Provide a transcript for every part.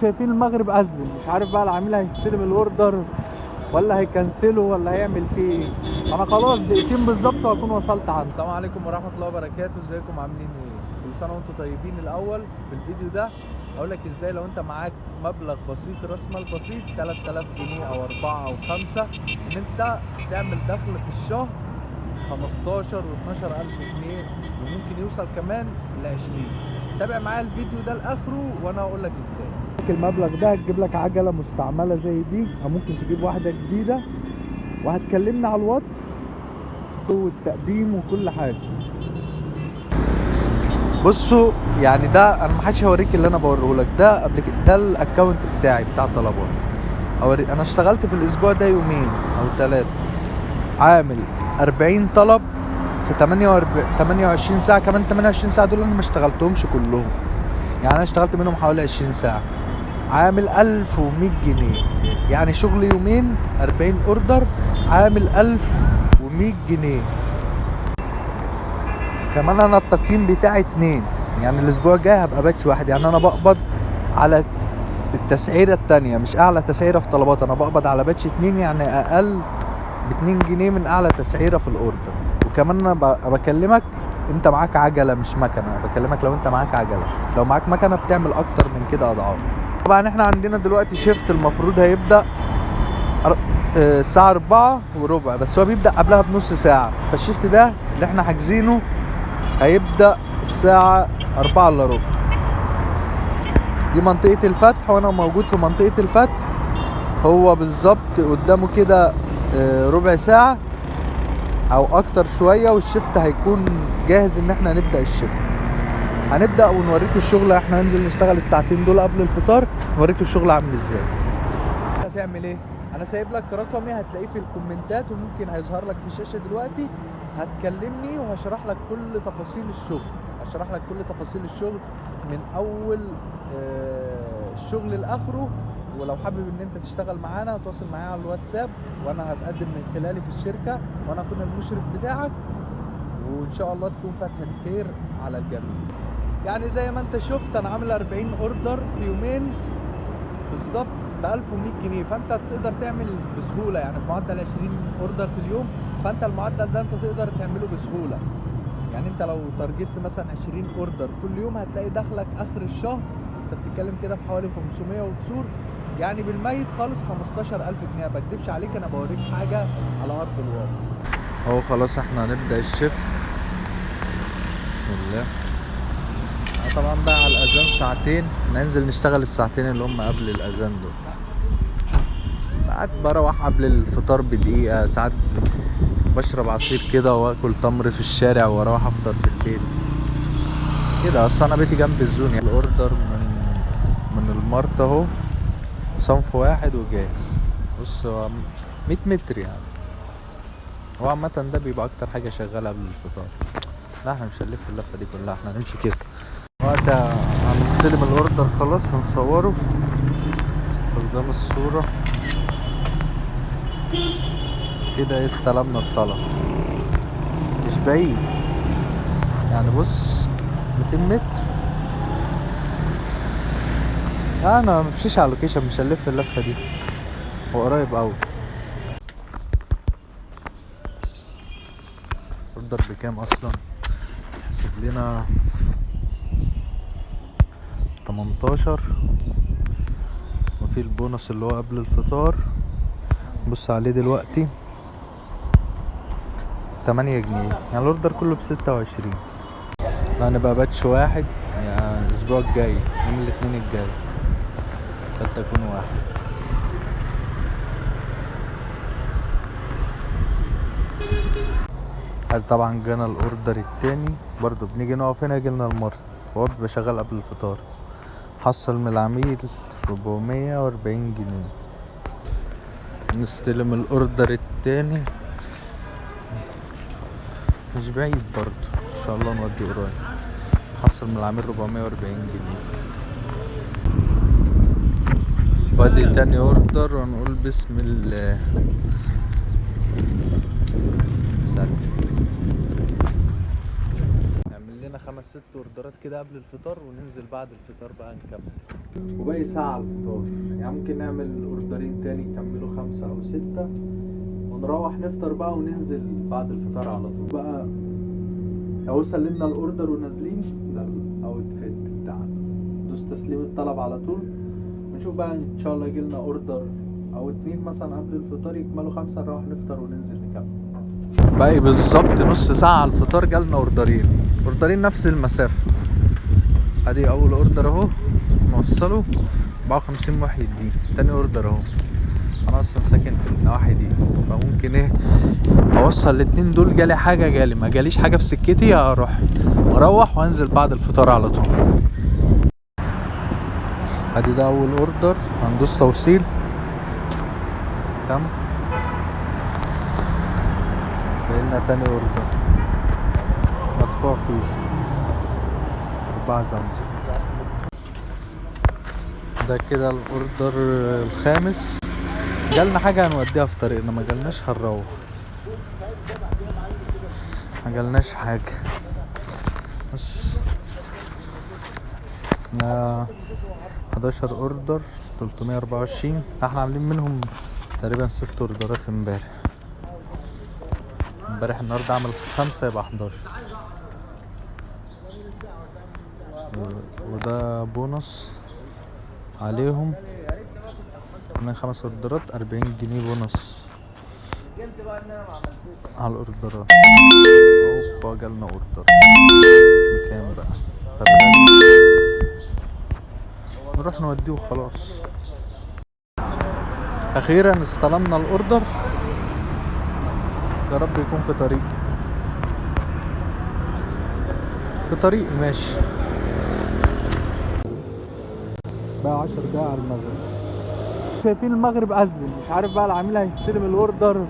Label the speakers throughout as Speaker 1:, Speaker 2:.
Speaker 1: شايفين المغرب أذن، مش عارف بقى العميل هيستلم الاوردر ولا هيكنسله ولا هيعمل فيه ايه. انا خلاص دقيقتين بالظبط وهكون وصلت عنده. السلام عليكم ورحمه الله وبركاته، ازيكم عاملين ايه؟ كل سنه وانتم طيبين. الاول في الفيديو ده هقول لك ازاي لو انت معاك مبلغ بسيط، راس مال بسيط 3000 جنيه او 4 او 5، ان انت تعمل دخل في الشهر 15 و 12000 جنيه وممكن يوصل كمان ل 20. تابع معايا الفيديو ده لاخره وانا هقول لك ازاي. المبلغ ده هتجيب لك عجله مستعمله زي دي او ممكن تجيب واحده جديده، وهتكلمنا على الواتس والتقديم وكل حاجه. بصوا يعني ده انا ما حدش هوريك اللي انا بوريه لك ده قبل كده، ده الاكونت بتاعي بتاع طلبات. انا اشتغلت في الاسبوع ده يومين او 3، عامل 40 طلب في 28 ساعه. كمان 28 ساعه دول انا ما اشتغلتهمش كلهم، يعني انا اشتغلت منهم حوالي 20 ساعه، عامل 1100 جنيه. يعني شغل يومين 40 اوردر عامل 1100 جنيه. كمان انا التقييم بتاعي 2، يعني الاسبوع الجاي هبقى باتش 1. يعني انا بقبض على التسعيره التانية، مش اعلى تسعيره في طلبات، انا بقبض على باتش 2، يعني اقل ب2 جنيه من اعلى تسعيره في الاوردر. وكمان انا بكلمك انت معاك عجله مش مكنه، بكلمك لو انت معاك عجله. لو معاك مكنه بتعمل اكتر من كده اضعاف. طبعا احنا عندنا دلوقتي شيفت المفروض هيبدأ الساعة 4:15، بس هو بيبدأ قبلها بنص ساعة. فالشيفت ده اللي احنا حاجزينه هيبدأ الساعة 4:15. دي منطقة الفتح وانا موجود في منطقة الفتح. هو بالظبط قدامه كده ربع ساعة او اكتر شوية والشيفت هيكون جاهز ان احنا نبدأ الشيفت. هنبدأ ونوريكم الشغل. احنا هننزل نشتغل الساعتين دول قبل الفطار، نوريكم الشغل عامل ازاي. هتعمل ايه؟ انا سايب لك رقمي هتلاقيه في الكومنتات وممكن هيظهر لك في الشاشة دلوقتي. هتكلمني وهشرح لك كل تفاصيل الشغل، هشرح لك كل تفاصيل الشغل من اول الشغل لاخره. ولو حابب ان انت تشتغل معانا تواصل معايا على الواتساب، وانا هتقدم من خلالي في الشركة وانا اكون المشرف بتاعك، وان شاء الله تكون فتحة خير على الجميع. يعني زي ما انت شفت انا عامل 40 اوردر في يومين بالظبط ب 1100 جنيه. فانت تقدر تعمل بسهوله، يعني بمعدل 20 اوردر في اليوم، فانت المعدل ده انت تقدر تعمله بسهوله. يعني انت لو تارجت مثلا 20 اوردر كل يوم هتلاقي دخلك اخر الشهر انت بتتكلم كده في حوالي 500 وكسور، يعني بالميت خالص 15000 جنيه. ما بكدبش عليك، انا بوريك حاجه على ارض الواقع اهو. خلاص احنا هنبدا الشيفت. بسم الله. طبعا بقى على الاذان ساعتين، ننزل نشتغل الساعتين اللي هم قبل الاذان دول. ساعات بروح قبل الفطار بدقيقه، ساعات بشرب عصير كده واكل تمر في الشارع واروح افطر في البيت كده. اصل انا بيتي جنب الزون. يعني الاوردر من المارت اهو، صنف واحد وجاهز. بص هو 100 متر يعني. هو عامه ده بيبقى اكتر حاجه شغاله قبل الفطار. لا احنا مش هنلف اللفه دي كلها، احنا هنمشي كده. وقت هنستلم الاوردر خلاص هنصوره استخدام الصورة كده. استلمنا الطلب مش بعيد، يعني بص 200 متر. انا ممشيش على اللوكيشن، مش هنلف اللفة دي، هو قريب اوي. اوردر بكام اصلا؟ حسب لنا 18 وفي البونص اللي هو قبل الفطار. بص عليه دلوقتي 8 جنيه، يعني الاوردر كله ب26. هنبقى باتش 1 يعني الاسبوع الجاي يوم الاثنين الجاي، حتى يكون 1. طبعا جانا الاوردر التاني برضو، بنيجي نقف هنا يجيلنا المرت، هو بيبقى شغال قبل الفطار. حصل من العميل 440 جنيه. نستلم الاوردر التاني مش بعيد برضو، ان شاء الله نودي قريب. حصل من العميل 440 جنيه. وادي تاني اوردر ونقول بسم الله. نعمل لنا 5 6 اوردرات كده قبل الفطار وننزل بعد الفطار بقى نكمل. وباقي ساعة على الفطار، يعني ممكن نعمل اوردرين تاني نكملوا 5 أو 6 ونروح نفطر بقى وننزل بعد الفطار على طول بقى. اهو سلمنا الاوردر ونازلين، ده الاوتفيت بتاعنا. دوس تسليم الطلب على طول ونشوف بقى ان شاء الله يجيلنا اوردر او 2 مثلا قبل الفطار يكملوا 5، نروح نفطر وننزل نكمل. باقي بالظبط نص ساعة على الفطار جالنا اوردرين نفس المسافة. ادي اول اوردر اهو نوصله 54 محي الدين. تاني اوردر اهو، انا اصلا ساكن في النواحي دي فممكن ايه اوصل الاتنين دول. جالي حاجة ما جاليش حاجة في سكتي هروح اروح وانزل بعد الفطار على طول. ادي ده اول اوردر، هندوس توصيل. تمام. بقيلنا تاني اوردر مدفوع فيزا 4 زمزم. ده كده الاوردر الخامس. جالنا حاجة هنوديها في طريقنا، ما جالناش هنروح، ما جالناش حاجة. بس 11 اوردر 324. احنا عاملين منهم تقريبا 6 اوردرات امبارح النهارده عمل 5 يبقى 11. وده بونص عليهم من 5 اوردرات 40 جنيه بونص على الاوردرات. اوبا جالنا اوردر بكام بقى؟ نروح نوديه وخلاص. اخيرا استلمنا الاوردر، يا رب يكون في طريقي ماشي. بقى 10 دقايق على المغرب. شايفين المغرب أذن، مش عارف بقى العميل هيستلم الاوردر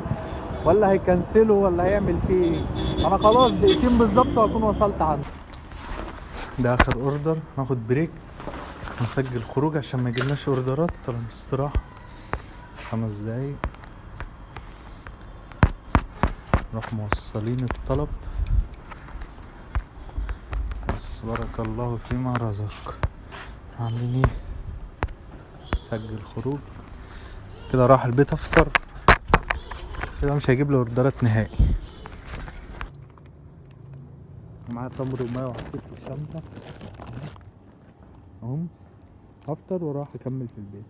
Speaker 1: ولا هيكنسله ولا هيعمل فيه ايه. انا خلاص دقيقتين بالظبط وهكون وصلت عنده. ده اخر اوردر، هاخد بريك نسجل خروج عشان ما يجيلناش اوردرات. طبعا استراحة 5 دقايق، نروح موصلين الطلب. بس بارك الله فيما رزق. عاملين ايه؟ سجل خروج كده، راح البيت افطر كده، مش هيجيب لي اوردرات نهائي. معايا تمر وماء وحطيت في الشنطة اهم. هفطر واروح اكمل في البيت.